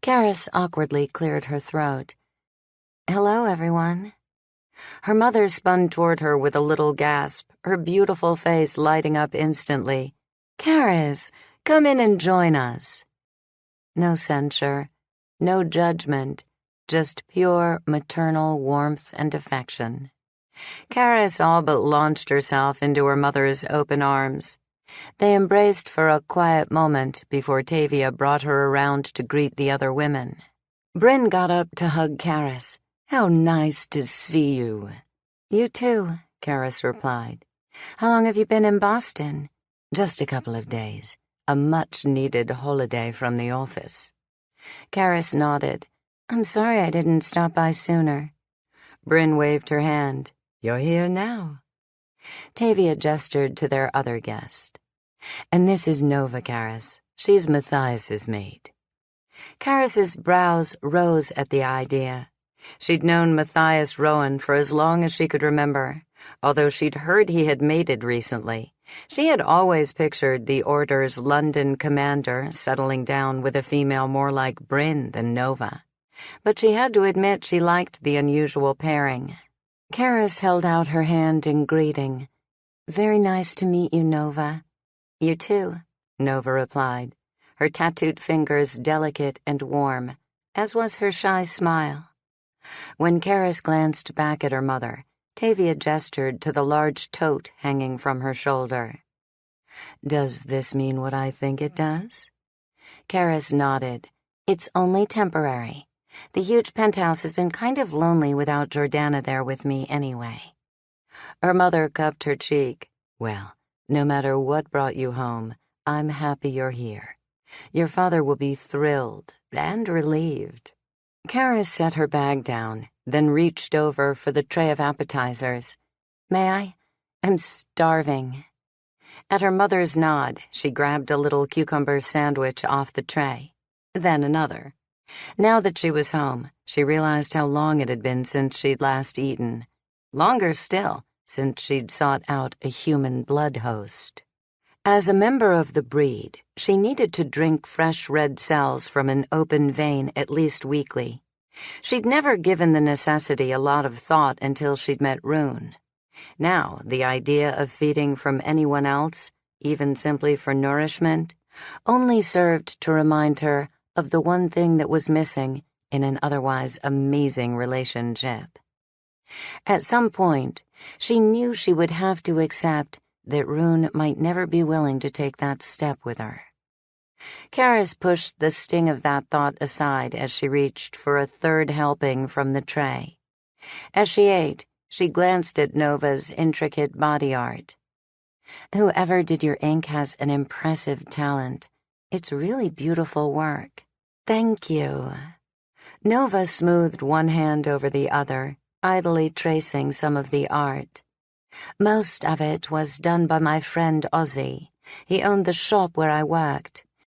Carys awkwardly cleared her throat. "Hello, everyone." Her mother spun toward her with a little gasp, her beautiful face lighting up instantly. "Carys, come in and join us." No censure, no judgment, just pure maternal warmth and affection. Carys all but launched herself into her mother's open arms. They embraced for a quiet moment before Tavia brought her around to greet the other women. Bryn got up to hug Carys. "How nice to see you." "You too," Carys replied. "How long have you been in Boston?" "Just a couple of days. A much-needed holiday from the office." Carys nodded. "I'm sorry I didn't stop by sooner." Bryn waved her hand. "You're here now." Tavia gestured to their other guest. "And this is Nova, Carys. She's Matthias's maid." Carys's brows rose at the idea. She'd known Matthias Rowan for as long as she could remember. Although she'd heard he had mated recently, she had always pictured the Order's London commander settling down with a female more like Bryn than Nova. But she had to admit she liked the unusual pairing. Carys held out her hand in greeting. "Very nice to meet you, Nova." "You too," Nova replied, her tattooed fingers delicate and warm, as was her shy smile. When Carys glanced back at her mother, Tavia gestured to the large tote hanging from her shoulder. "Does this mean what I think it does?" Carys nodded. "It's only temporary. The huge penthouse has been kind of lonely without Jordana there with me anyway." Her mother cupped her cheek. "Well, no matter what brought you home, I'm happy you're here. Your father will be thrilled and relieved." Carys set her bag down, then reached over for the tray of appetizers. "May I? I'm starving." At her mother's nod, she grabbed a little cucumber sandwich off the tray, then another. Now that she was home, she realized how long it had been since she'd last eaten. Longer still, since she'd sought out a human blood host. As a member of the breed, she needed to drink fresh red cells from an open vein at least weekly. She'd never given the necessity a lot of thought until she'd met Rune. Now, the idea of feeding from anyone else, even simply for nourishment, only served to remind her of the one thing that was missing in an otherwise amazing relationship. At some point, she knew she would have to accept that Rune might never be willing to take that step with her. Carys pushed the sting of that thought aside as she reached for a third helping from the tray. As she ate, she glanced at Nova's intricate body art. "Whoever did your ink has an impressive talent. It's really beautiful work." "Thank you." Nova smoothed one hand over the other, idly tracing some of the art. "Most of it was done by my friend Ozzy. He owned the shop where I worked.